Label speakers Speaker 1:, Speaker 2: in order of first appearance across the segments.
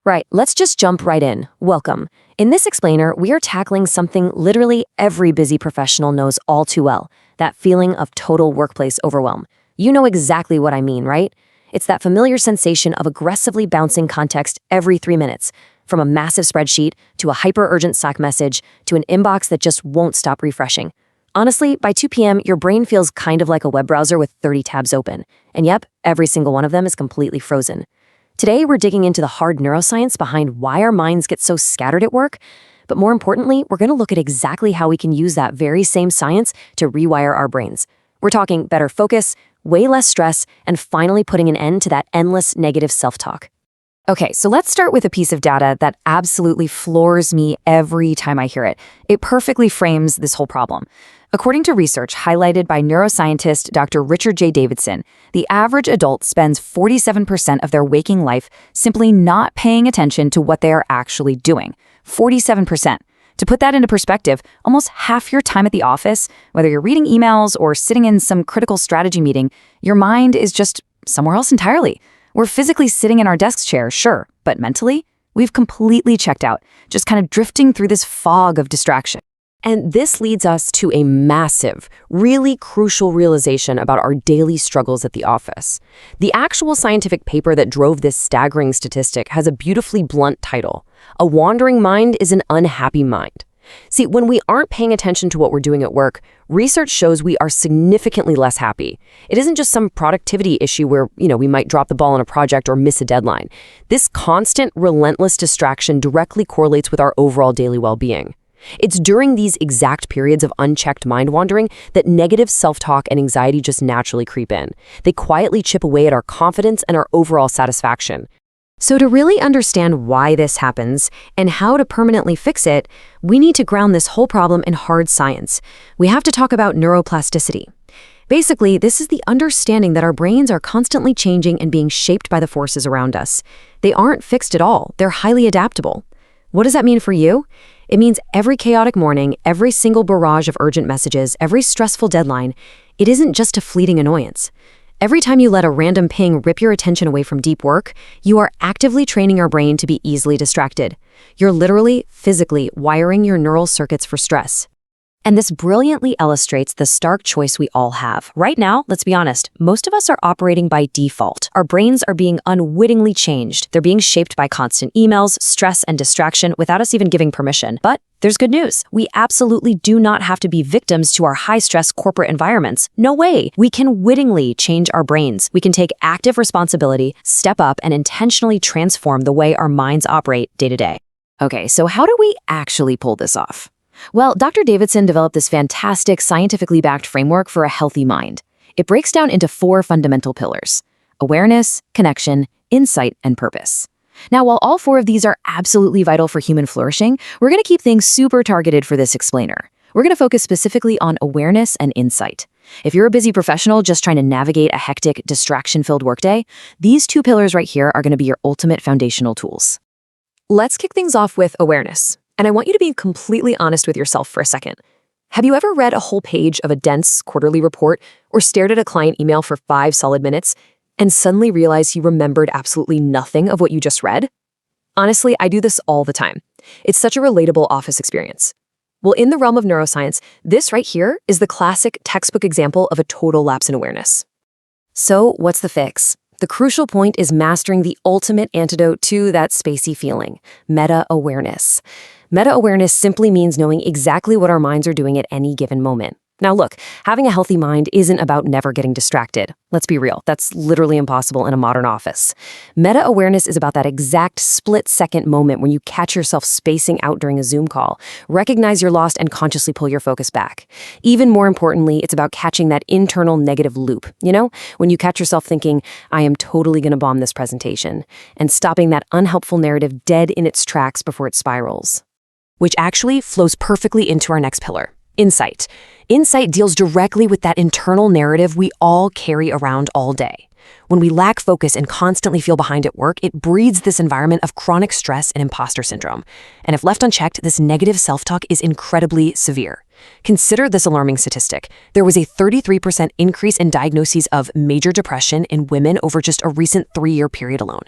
Speaker 1: Right, let's just jump right in. Welcome. In this explainer, we are tackling something literally every busy professional knows all too well, that feeling of total workplace overwhelm. You know exactly what I mean, right? It's that familiar sensation of aggressively bouncing context every 3 minutes, from a massive spreadsheet to a hyper-urgent Slack message to an inbox that just won't stop refreshing. Honestly, by 2 p.m., your brain feels kind of like a web browser with 30 tabs open. And yep, every single one of them is completely frozen. Today, we're digging into the hard neuroscience behind why our minds get so scattered at work. But more importantly, we're going to look at exactly how we can use that very same science to rewire our brains. We're talking better focus, way less stress, and finally putting an end to that endless negative self-talk. Okay, so let's start with a piece of data that absolutely floors me every time I hear it. It perfectly frames this whole problem. According to research highlighted by neuroscientist Dr. Richard J. Davidson, the average adult spends 47% of their waking life simply not paying attention to what they are actually doing. 47%. To put that into perspective, almost half your time at the office, whether you're reading emails or sitting in some critical strategy meeting, your mind is just somewhere else entirely. We're physically sitting in our desk chair, sure, but mentally, we've completely checked out, just kind of drifting through this fog of distraction. And this leads us to a massive, really crucial realization about our daily struggles at the office. The actual scientific paper that drove this staggering statistic has a beautifully blunt title: "A wandering mind is an unhappy mind." See, when we aren't paying attention to what we're doing at work, research shows we are significantly less happy. It isn't just some productivity issue where, we might drop the ball on a project or miss a deadline. This constant, relentless distraction directly correlates with our overall daily well-being. It's during these exact periods of unchecked mind wandering that negative self-talk and anxiety just naturally creep in. They quietly chip away at our confidence and our overall satisfaction. So to really understand why this happens and how to permanently fix it, we need to ground this whole problem in hard science. We have to talk about neuroplasticity. Basically, this is the understanding that our brains are constantly changing and being shaped by the forces around us. They aren't fixed at all. They're highly adaptable. What does that mean for you? It means every chaotic morning, every single barrage of urgent messages, every stressful deadline, it isn't just a fleeting annoyance. Every time you let a random ping rip your attention away from deep work, you are actively training your brain to be easily distracted. You're literally, physically wiring your neural circuits for stress. And this brilliantly illustrates the stark choice we all have. Right now, let's be honest, most of us are operating by default. Our brains are being unwittingly changed. They're being shaped by constant emails, stress, and distraction without us even giving permission. But there's good news. We absolutely do not have to be victims to our high-stress corporate environments. No way. We can wittingly change our brains. We can take active responsibility, step up, and intentionally transform the way our minds operate day to day. Okay, so how do we actually pull this off? Well, Dr. Davidson developed this fantastic scientifically backed framework for a healthy mind. It breaks down into 4 fundamental pillars: awareness, connection, insight, and purpose. Now, while all 4 of these are absolutely vital for human flourishing, we're going to keep things super targeted for this explainer. We're going to focus specifically on awareness and insight. If you're a busy professional just trying to navigate a hectic, distraction-filled workday, these 2 pillars right here are going to be your ultimate foundational tools. Let's kick things off with awareness. And I want you to be completely honest with yourself for a second. Have you ever read a whole page of a dense quarterly report or stared at a client email for 5 solid minutes and suddenly realized you remembered absolutely nothing of what you just read? Honestly, I do this all the time. It's such a relatable office experience. Well, in the realm of neuroscience, this right here is the classic textbook example of a total lapse in awareness. So what's the fix? The crucial point is mastering the ultimate antidote to that spacey feeling: meta-awareness. Meta-awareness simply means knowing exactly what our minds are doing at any given moment. Now look, having a healthy mind isn't about never getting distracted. Let's be real, that's literally impossible in a modern office. Meta-awareness is about that exact split-second moment when you catch yourself spacing out during a Zoom call, recognize you're lost, and consciously pull your focus back. Even more importantly, it's about catching that internal negative loop. When you catch yourself thinking, "I am totally going to bomb this presentation," and stopping that unhelpful narrative dead in its tracks before it spirals. Which actually flows perfectly into our next pillar: insight. Insight deals directly with that internal narrative we all carry around all day. When we lack focus and constantly feel behind at work, it breeds this environment of chronic stress and imposter syndrome. And if left unchecked, this negative self-talk is incredibly severe. Consider this alarming statistic. There was a 33% increase in diagnoses of major depression in women over just a recent 3-year period alone.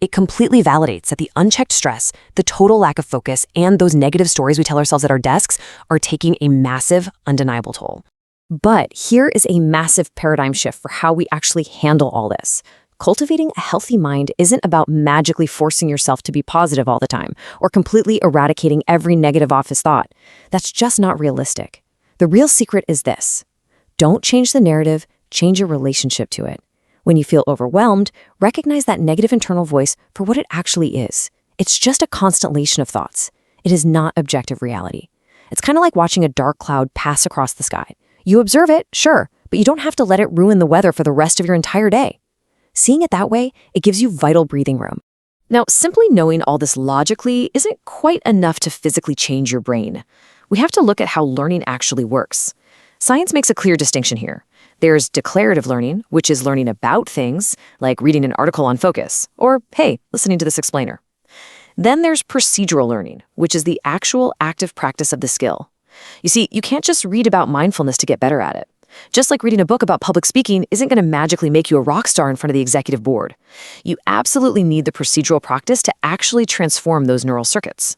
Speaker 1: It completely validates that the unchecked stress, the total lack of focus, and those negative stories we tell ourselves at our desks are taking a massive, undeniable toll. But here is a massive paradigm shift for how we actually handle all this. Cultivating a healthy mind isn't about magically forcing yourself to be positive all the time or completely eradicating every negative office thought. That's just not realistic. The real secret is this. Don't change the narrative, change your relationship to it. When you feel overwhelmed, recognize that negative internal voice for what it actually is. It's just a constellation of thoughts. It is not objective reality. It's kind of like watching a dark cloud pass across the sky. You observe it, sure, but you don't have to let it ruin the weather for the rest of your entire day. Seeing it that way, it gives you vital breathing room. Now, simply knowing all this logically isn't quite enough to physically change your brain. We have to look at how learning actually works. Science makes a clear distinction here. There's declarative learning, which is learning about things, like reading an article on focus, or, hey, listening to this explainer. Then there's procedural learning, which is the actual active practice of the skill. You see, you can't just read about mindfulness to get better at it. Just like reading a book about public speaking isn't going to magically make you a rock star in front of the executive board. You absolutely need the procedural practice to actually transform those neural circuits.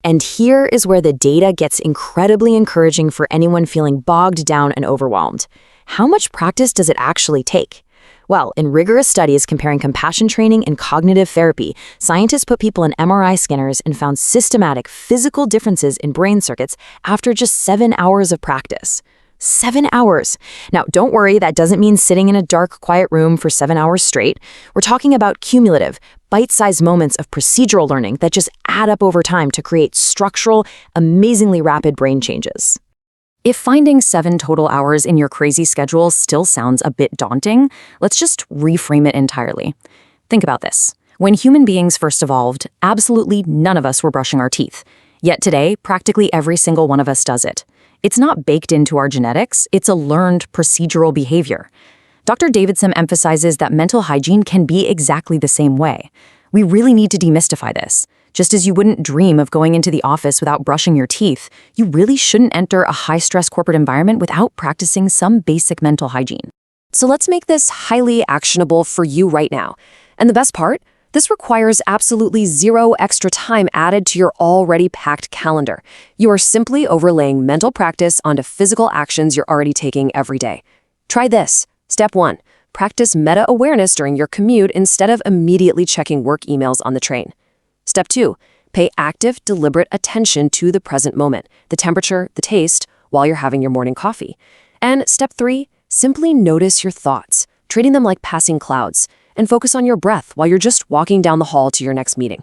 Speaker 1: And here is where the data gets incredibly encouraging for anyone feeling bogged down and overwhelmed. How much practice does it actually take? Well, in rigorous studies comparing compassion training and cognitive therapy, scientists put people in MRI scanners and found systematic physical differences in brain circuits after just 7 hours of practice. 7 hours. Now, don't worry, that doesn't mean sitting in a dark, quiet room for 7 hours straight. We're talking about cumulative, bite-sized moments of procedural learning that just add up over time to create structural, amazingly rapid brain changes. If finding 7 total hours in your crazy schedule still sounds a bit daunting, let's just reframe it entirely. Think about this. When human beings first evolved, absolutely none of us were brushing our teeth. Yet today, practically every single one of us does it. It's not baked into our genetics, it's a learned procedural behavior. Dr. Davidson emphasizes that mental hygiene can be exactly the same way. We really need to demystify this. Just as you wouldn't dream of going into the office without brushing your teeth, you really shouldn't enter a high-stress corporate environment without practicing some basic mental hygiene. So let's make this highly actionable for you right now. And the best part? This requires absolutely zero extra time added to your already packed calendar. You are simply overlaying mental practice onto physical actions you're already taking every day. Try this. Step 1. Practice meta-awareness during your commute instead of immediately checking work emails on the train. Step 2. Pay active, deliberate attention to the present moment, the temperature, the taste, while you're having your morning coffee. And Step 3. Simply notice your thoughts, treating them like passing clouds, and focus on your breath while you're just walking down the hall to your next meeting.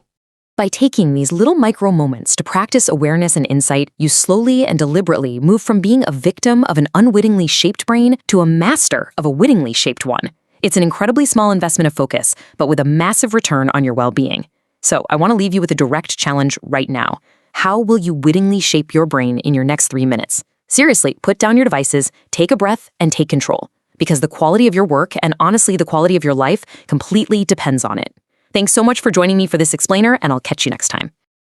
Speaker 1: By taking these little micro moments to practice awareness and insight, you slowly and deliberately move from being a victim of an unwittingly shaped brain to a master of a wittingly shaped one. It's an incredibly small investment of focus, but with a massive return on your well-being. So I want to leave you with a direct challenge right now. How will you wittingly shape your brain in your next 3 minutes? Seriously, put down your devices, take a breath, and take control. Because the quality of your work, and honestly the quality of your life, completely depends on it. Thanks so much for joining me for this explainer, and I'll catch you next time.